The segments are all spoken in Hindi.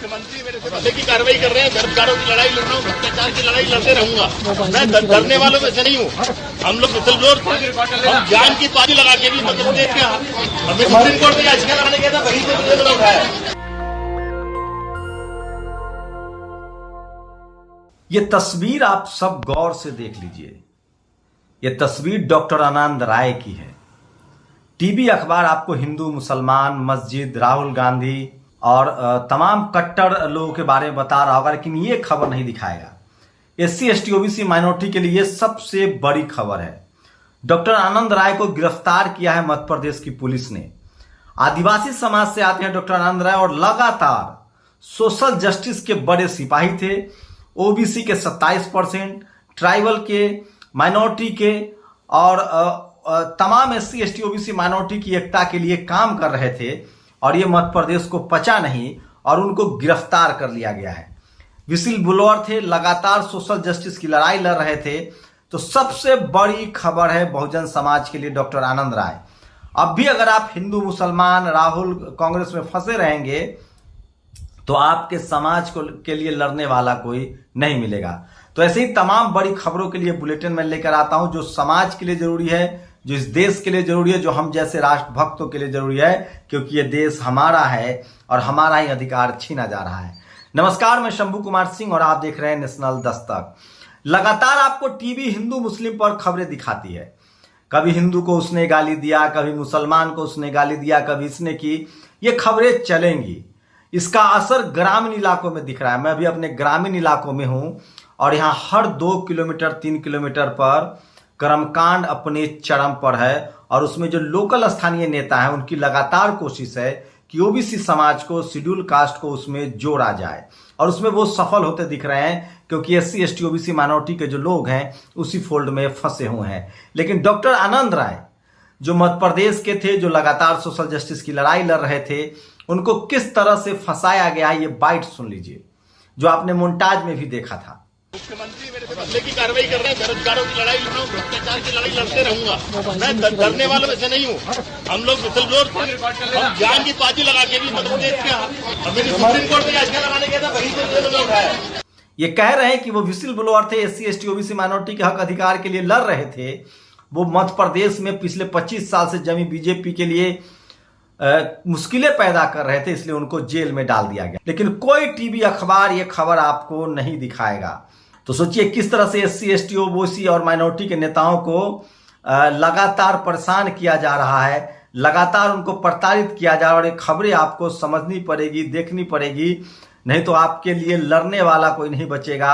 मुख्यमंत्री मेरे से बदले की कार्रवाई कर रहे हैं। बेरोजगारों की लड़ाई लड़ रहा हूँ, भ्रष्टाचार की लड़ाई लड़ते रहूंगा। मैं डरने वालों में से नहीं हूँ। हम लोग विसल ब्लोअर हम जान की पानी लगा के भी मदद देते हैं। हमें सुप्रीम कोर्ट में याचिका लगाने गया था, वहीं से मुझे उठाया। ये तस्वीर आप सब गौर से देख लीजिए। ये तस्वीर डॉक्टर आनंद राय की है। टीवी अखबार आपको हिंदू, मुसलमान, मस्जिद, राहुल गांधी और तमाम कट्टर लोगों के बारे में बता रहा होगा, लेकिन ये खबर नहीं दिखाएगा। एससी, एसटी, ओबीसी माइनॉरिटी के लिए सबसे बड़ी खबर है। डॉक्टर आनंद राय को गिरफ्तार किया है मध्य प्रदेश की पुलिस ने। आदिवासी समाज से आते हैं डॉक्टर आनंद राय और लगातार सोशल जस्टिस के बड़े सिपाही थे। ओबीसी के 27%, ट्राइबल के, माइनॉरिटी के और तमाम एससी, एसटी, ओबीसी माइनॉरिटी की एकता के लिए काम कर रहे थे और ये मध्य प्रदेश को पचा नहीं और उनको गिरफ्तार कर लिया गया है। विसिल ब्लोअर थे, लगातार सोशल जस्टिस की लड़ाई लड़ रहे थे। तो सबसे बड़ी खबर है बहुजन समाज के लिए डॉक्टर आनंद राय। अब भी अगर आप हिंदू, मुसलमान, राहुल, कांग्रेस में फंसे रहेंगे तो आपके समाज को के लिए लड़ने वाला कोई नहीं मिलेगा। तो ऐसे ही तमाम बड़ी खबरों के लिए बुलेटिन में लेकर आता हूं, जो समाज के लिए जरूरी है, जो इस देश के लिए जरूरी है, जो हम जैसे राष्ट्रभक्तों के लिए जरूरी है, क्योंकि ये देश हमारा है और हमारा ही अधिकार छीना जा रहा है। नमस्कार, मैं शंभू कुमार सिंह और आप देख रहे हैं नेशनल दस्तक। लगातार आपको टीवी हिंदू मुस्लिम पर खबरें दिखाती है। कभी हिंदू को उसने गाली दिया, कभी मुसलमान को उसने गाली दिया, कभी इसने की। ये खबरें चलेंगी। इसका असर ग्रामीण इलाकों में दिख रहा है। मैं अभी अपने ग्रामीण इलाकों में हूं और यहाँ हर 2 किलोमीटर 3 किलोमीटर पर कर्मकांड अपने चरम पर है और उसमें जो लोकल स्थानीय नेता हैं उनकी लगातार कोशिश है कि ओबीसी समाज को, शेड्यूल कास्ट को उसमें जोड़ा जाए और उसमें वो सफल होते दिख रहे हैं, क्योंकि एससी, एसटी, ओबीसी माइनॉरिटी के जो लोग हैं उसी फोल्ड में फंसे हुए हैं। लेकिन डॉक्टर आनंद राय जो मध्य प्रदेश के थे, जो लगातार सोशल जस्टिस की लड़ाई लड़ रहे थे, उनको किस तरह से फंसाया गया, ये बाइट सुन लीजिए जो आपने मोन्टाज में भी देखा था। मुख्यमंत्री मेरे से बदले की कार्रवाई कर रहे हैं। बेरोजगारों की लड़ाई लड़ रहा हूँ, भ्रष्टाचार की लड़ाई लड़ते रहूंगा। मैं डरने वालों में से नहीं हूँ। हम लोग विसल ब्लोअर हम जान की पानी लगा के भी मदद देते हैं। हमें सुप्रीम कोर्ट में याचिका लगाने गया था, वहीं से मुझे उठाया। ये कह रहे हैं कि वो विसिल ब्लोअर थे, एससी, एसटी, ओबीसी माइनॉरिटी के हक अधिकार के लिए लड़ रहे थे। वो मध्य प्रदेश में पिछले 25 साल से जमी बीजेपी के लिए मुश्किलें पैदा कर रहे थे, इसलिए उनको जेल में डाल दिया गया। लेकिन कोई टीवी अखबार ये खबर आपको नहीं दिखाएगा। तो सोचिए किस तरह से एससी, एसटी, ओबीसी और माइनॉरिटी के नेताओं को लगातार परेशान किया जा रहा है, लगातार उनको प्रताड़ित किया जा रहा है। और ये खबरें आपको समझनी पड़ेगी, देखनी पड़ेगी, नहीं तो आपके लिए लड़ने वाला कोई नहीं बचेगा।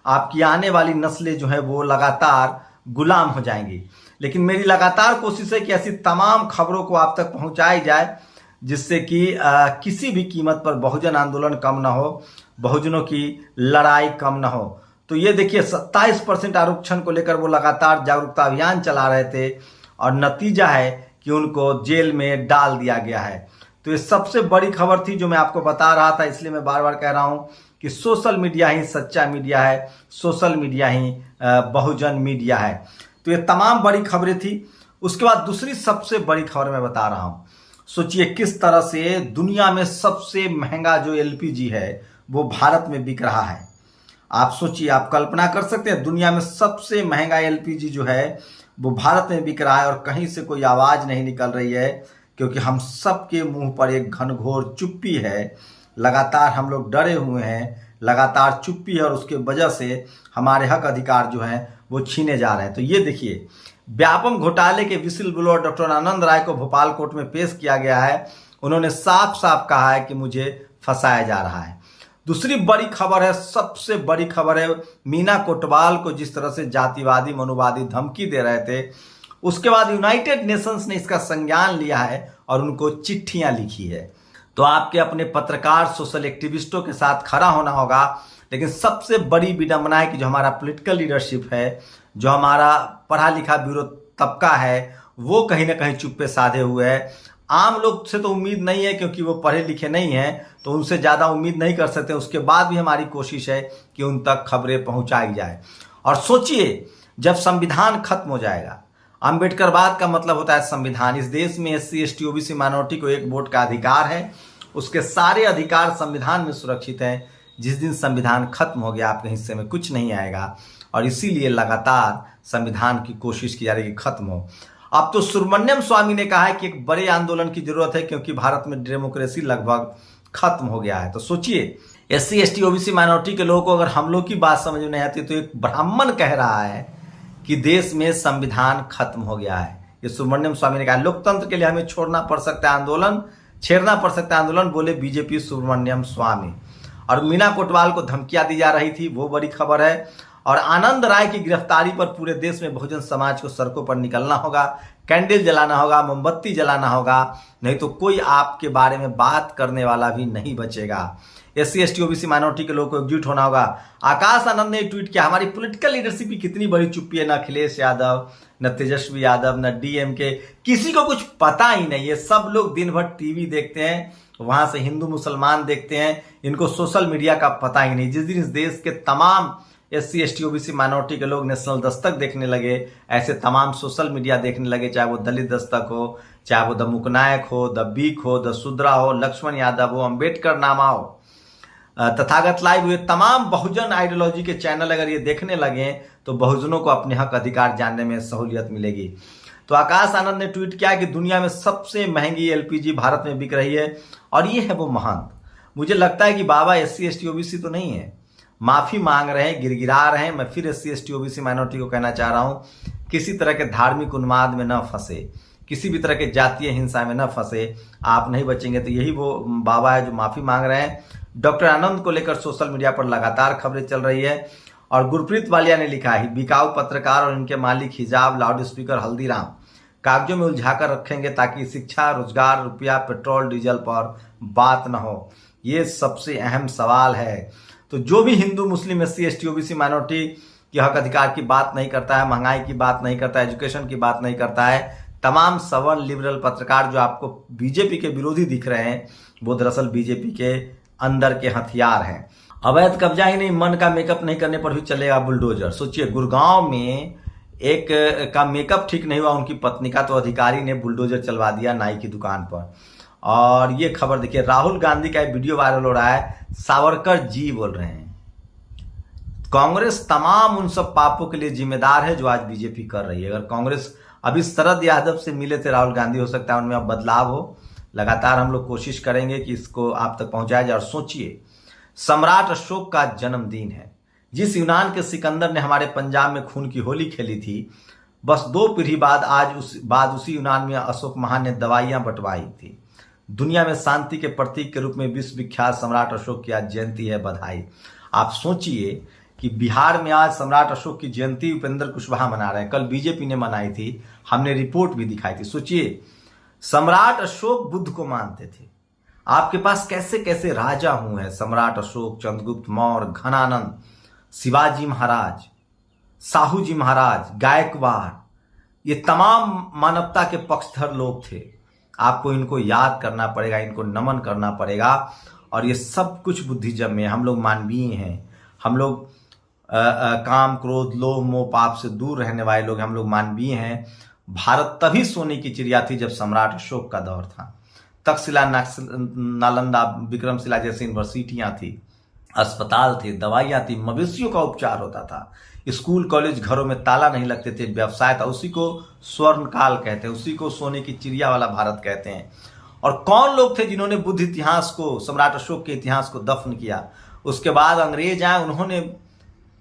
आपकी आने वाली नस्लें जो है वो लगातार गुलाम हो जाएंगी। लेकिन मेरी लगातार कोशिश है कि ऐसी तमाम खबरों को आप तक पहुंचाई जाए, जिससे कि किसी भी कीमत पर बहुजन आंदोलन कम ना हो, बहुजनों की लड़ाई कम ना हो। तो ये देखिए 27% आरक्षण को लेकर वो लगातार जागरूकता अभियान चला रहे थे और नतीजा है कि उनको जेल में डाल दिया गया है। तो ये सबसे बड़ी खबर थी जो मैं आपको बता रहा था, इसलिए मैं बार बार कह रहा हूं कि सोशल मीडिया ही सच्चा मीडिया है, सोशल मीडिया ही बहुजन मीडिया है। तो ये तमाम बड़ी खबरें थी। उसके बाद दूसरी सबसे बड़ी खबर मैं बता रहा हूं। सोचिए किस तरह से दुनिया में सबसे महंगा जो एलपीजी है वो भारत में बिक रहा है। आप सोचिए, आप कल्पना कर सकते हैं, दुनिया में सबसे महंगा एलपीजी जो है वो भारत में बिक रहा है और कहीं से कोई आवाज नहीं निकल रही है, क्योंकि हम सबके मुंह पर एक घनघोर चुप्पी है। लगातार हम लोग डरे हुए हैं, लगातार चुप्पी है और उसके वजह से हमारे हक अधिकार जो हैं वो छीने जा रहे हैं। तो ये देखिए, व्यापम घोटाले के विसिल ब्लोअर डॉक्टर आनंद राय को भोपाल कोर्ट में पेश किया गया है। उन्होंने साफ साफ कहा है कि मुझे फंसाया जा रहा है। दूसरी बड़ी खबर है, सबसे बड़ी खबर है, मीना कोटवाल को जिस तरह से जातिवादी, मनुवादी धमकी दे रहे थे, उसके बाद यूनाइटेड नेशंस ने इसका संज्ञान लिया है और उनको चिट्ठियां लिखी है। तो आपके अपने पत्रकार, सोशल एक्टिविस्टों के साथ खड़ा होना होगा। लेकिन सबसे बड़ी विडंबना है कि जो हमारा पॉलिटिकल लीडरशिप है, जो हमारा पढ़ा लिखा ब्यूरो तबका है, वो कहीं ना कहीं चुप्पे साधे हुए है। आम लोग से तो उम्मीद नहीं है, क्योंकि वो पढ़े लिखे नहीं हैं, तो उनसे ज़्यादा उम्मीद नहीं कर सकते। उसके बाद भी हमारी कोशिश है कि उन तक खबरें पहुंचाई जाए। और सोचिए, जब संविधान खत्म हो जाएगा, अम्बेडकरवाद का मतलब होता है संविधान। इस देश में एससी, एसटी, ओबीसी माइनॉरिटी को एक वोट का अधिकार है। उसके सारे अधिकार संविधान में सुरक्षित हैं। जिस दिन संविधान खत्म हो गया आपके हिस्से में कुछ नहीं आएगा, और इसीलिए लगातार संविधान की कोशिश की जा रही है कि खत्म हो। अब तो सुब्रमण्यम स्वामी ने कहा है कि एक बड़े आंदोलन की जरूरत है, क्योंकि भारत में डेमोक्रेसी लगभग खत्म हो गया है। तो सोचिए, SC ST OBC माइनॉरिटी के लोगों को अगर हम लोग की बात समझ में नहीं आती, तो एक ब्राह्मण कह रहा है कि देश में संविधान खत्म हो गया है। ये सुब्रमण्यम स्वामी ने कहा। लोकतंत्र के लिए हमें छोड़ना पड़ सकता है आंदोलन, छेड़ना पड़ सकता है आंदोलन, बोले बीजेपी सुब्रमण्यम स्वामी। और मीना कोटवाल को धमकियां दी जा रही थी, वो बड़ी खबर है। और आनंद राय की गिरफ्तारी पर पूरे देश में बहुजन समाज को सड़कों पर निकलना होगा, कैंडल जलाना होगा, मोमबत्ती जलाना होगा, नहीं तो कोई आपके बारे में बात करने वाला भी नहीं बचेगा। SC ST OBC माइनॉरिटी के लोगों को एकजुट होना होगा। आकाश आनंद ने ट्वीट किया, हमारी पॉलिटिकल लीडरशिप की कितनी बड़ी चुप्पी है, न अखिलेश यादव, न तेजस्वी यादव, न DMK, किसी को कुछ पता ही नहीं है। सब लोग दिन भर टीवी देखते हैं, वहां से हिंदू मुसलमान देखते हैं, इनको सोशल मीडिया का पता ही नहीं। जिस दिन इस देश के तमाम SC ST OBC माइनॉरिटी के लोग नेशनल दस्तक देखने लगे, ऐसे तमाम सोशल मीडिया देखने लगे, चाहे वो दलित दस्तक हो, चाहे वो द मुकनायक हो, द बीक हो, द सुद्रा हो, लक्ष्मण यादव हो, अम्बेडकर नामा हो, तथागत लाइव हुए, तमाम बहुजन आइडियोलॉजी के चैनल अगर ये देखने लगे तो बहुजनों को अपने हक अधिकार जानने में सहूलियत मिलेगी। तो आकाश आनंद ने ट्वीट किया कि दुनिया में सबसे महंगी LPG भारत में बिक रही है, और ये है वो महंत। मुझे लगता है कि बाबा SC ST OBC तो नहीं है, माफी मांग रहे हैं, गिड़गिड़ा रहे हैं। मैं फिर SC ST OBC माइनॉरिटी को कहना चाह रहा हूं, किसी तरह के धार्मिक उन्माद में न फंसे, किसी भी तरह के जातीय हिंसा में न फंसे, आप नहीं बचेंगे। तो यही वो बाबा है जो माफी मांग रहे हैं। डॉक्टर आनंद को लेकर सोशल मीडिया पर लगातार खबरें चल रही है। और गुरप्रीत वालिया ने लिखा है, बिकाऊ पत्रकार और इनके मालिक हिजाब, लाउड स्पीकर, हल्दीराम कागजों में उलझाकर रखेंगे ताकि शिक्षा, रोजगार, रुपया, पेट्रोल, डीजल पर बात न हो। ये सबसे अहम सवाल है। तो जो भी हिंदू मुस्लिम SC ST OBC माइनॉरिटी के हक अधिकार की बात नहीं करता है, महंगाई की बात नहीं करता है, एजुकेशन की बात नहीं करता है, तमाम सवर्ण लिबरल पत्रकार जो आपको बीजेपी के विरोधी दिख रहे हैं, वो दरअसल बीजेपी के अंदर के हथियार हैं। अवैध कब्जा ही नहीं, मन का मेकअप नहीं करने पर भी चलेगा बुलडोजर। सोचिए, गुड़गांव में एक का मेकअप ठीक नहीं हुआ उनकी पत्नी का, तो अधिकारी ने बुलडोजर चलवा दिया नाई की दुकान पर। और ये खबर देखिए, राहुल गांधी का एक वीडियो वायरल हो रहा है, सावरकर जी बोल रहे हैं। कांग्रेस तमाम उन सब पापों के लिए जिम्मेदार है जो आज बीजेपी कर रही है। अगर कांग्रेस अभी शरद यादव से मिले थे राहुल गांधी, हो सकता है उनमें अब बदलाव हो। लगातार हम लोग कोशिश करेंगे कि इसको आप तक पहुंचाया जाए। और सोचिए, सम्राट अशोक का जन्मदिन है। जिस यूनान के सिकंदर ने हमारे पंजाब में खून की होली खेली थी, बस 2 पीढ़ी बाद उसी यूनान में अशोक महान ने दवाइयां बंटवाई थी। दुनिया में शांति के प्रतीक के रूप में विश्व विख्यात सम्राट अशोक की आज जयंती है, बधाई। आप सोचिए कि बिहार में आज सम्राट अशोक की जयंती उपेंद्र कुशवाहा मना रहे हैं, कल बीजेपी ने मनाई थी, हमने रिपोर्ट भी दिखाई थी। सोचिए, सम्राट अशोक बुद्ध को मानते थे। आपके पास कैसे कैसे राजा हुए हैं, सम्राट अशोक, चंद्रगुप्त मौर्य, घनानंद, शिवाजी महाराज, साहू जी महाराज, गायकवाड़, ये तमाम मानवता के पक्षधर लोग थे। आपको इनको याद करना पड़ेगा, इनको नमन करना पड़ेगा। और ये सब कुछ बुद्धिज्म में, हम लोग मानवीय हैं, हम लोग काम, क्रोध, लोभ, मोह, पाप से दूर रहने वाले लोग, हम लोग मानवीय हैं। भारत तभी सोने की चिड़िया थी जब सम्राट अशोक का दौर था। तक्षशिला, नालंदा, विक्रमशिला जैसी यूनिवर्सिटियां थी, अस्पताल थे, दवाइयां थी, मवेशियों का उपचार होता था, स्कूल कॉलेज घरों में ताला नहीं लगते थे, व्यवसाय था। उसी को स्वर्ण काल कहते हैं, उसी को सोने की चिड़िया वाला भारत कहते हैं। और कौन लोग थे जिन्होंने बुद्ध इतिहास को, सम्राट अशोक के इतिहास को दफन किया? उसके बाद अंग्रेज आए, उन्होंने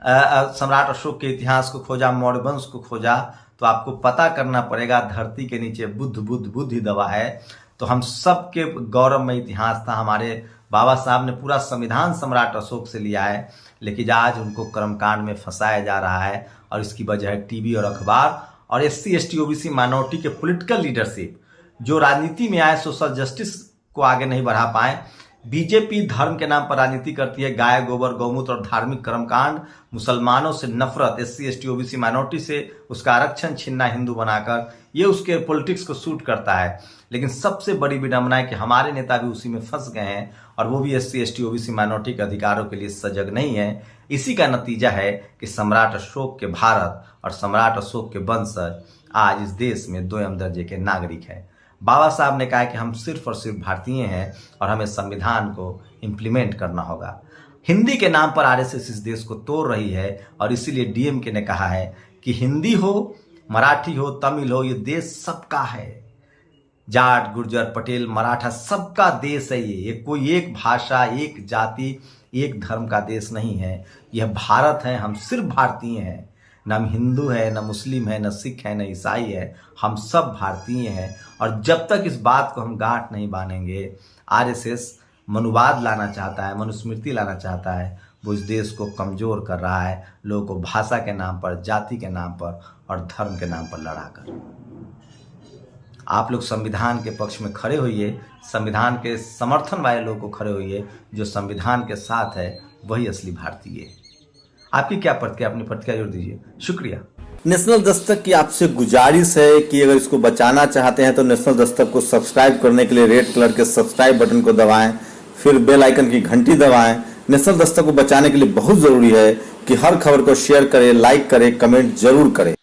सम्राट अशोक के इतिहास को खोजा, मौर्य वंश को खोजा। तो आपको पता करना पड़ेगा, धरती के नीचे बुद्ध बुद्ध बुद्ध ही दवा है। तो हम सबके गौरवमय इतिहास था। हमारे बाबा साहब ने पूरा संविधान सम्राट अशोक से लिया है, लेकिन आज उनको कर्मकांड में फंसाया जा रहा है। और इसकी वजह है टीवी और अखबार और SC ST OBC माइनॉरिटी के पॉलिटिकल लीडरशिप, जो राजनीति में आए, सोशल जस्टिस को आगे नहीं बढ़ा पाए। बीजेपी धर्म के नाम पर राजनीति करती है, गाय, गोबर, गौमूत्र और धार्मिक कर्मकांड, मुसलमानों से नफरत, SC ST OBC माइनॉरिटी से उसका आरक्षण छीनना हिंदू बनाकर, ये उसके पॉलिटिक्स को सूट करता है। लेकिन सबसे बड़ी विडंबना है कि हमारे नेता भी उसी में फंस गए हैं, और वो भी SC ST OBC माइनॉरिटी के अधिकारों के लिए सजग नहीं है। इसी का नतीजा है कि सम्राट अशोक के भारत और सम्राट अशोक के वंशज आज इस देश में 2 दर्जे के नागरिक है। बाबा साहब ने कहा कि हम सिर्फ और सिर्फ भारतीय हैं और हमें संविधान को इम्प्लीमेंट करना होगा। हिंदी के नाम पर आरएसएस इस देश को तोड़ रही है और इसीलिए डीएमके ने कहा है कि हिंदी हो, मराठी हो, तमिल हो, ये देश सबका है। जाट, गुर्जर, पटेल, मराठा सबका देश है ये कोई एक भाषा, एक जाति, एक धर्म का देश नहीं है। यह भारत है, हम सिर्फ भारतीय हैं। न हम हिंदू है, न मुस्लिम है, न सिख है, न ईसाई है, हम सब भारतीय हैं। और जब तक इस बात को हम गांठ नहीं बांधेंगे, आरएसएस मनुवाद लाना चाहता है, मनुस्मृति लाना चाहता है, वो इस देश को कमज़ोर कर रहा है, लोगों को भाषा के नाम पर, जाति के नाम पर और धर्म के नाम पर लड़ाकर। आप लोग संविधान के पक्ष में खड़े होइए, संविधान के समर्थन वाले लोगों को खड़े होइए। जो संविधान के साथ है वही असली भारतीय है। आपकी क्या प्रतिक्रिया, अपनी प्रतिक्रिया जरूर दीजिए। शुक्रिया। नेशनल दस्तक की आपसे गुजारिश है कि अगर इसको बचाना चाहते हैं तो नेशनल दस्तक को सब्सक्राइब करने के लिए रेड कलर के सब्सक्राइब बटन को दबाएं, फिर बेल आइकन की घंटी दबाएं। नेशनल दस्तक को बचाने के लिए बहुत जरूरी है कि हर खबर को शेयर करें, लाइक करें, कमेंट जरूर करें।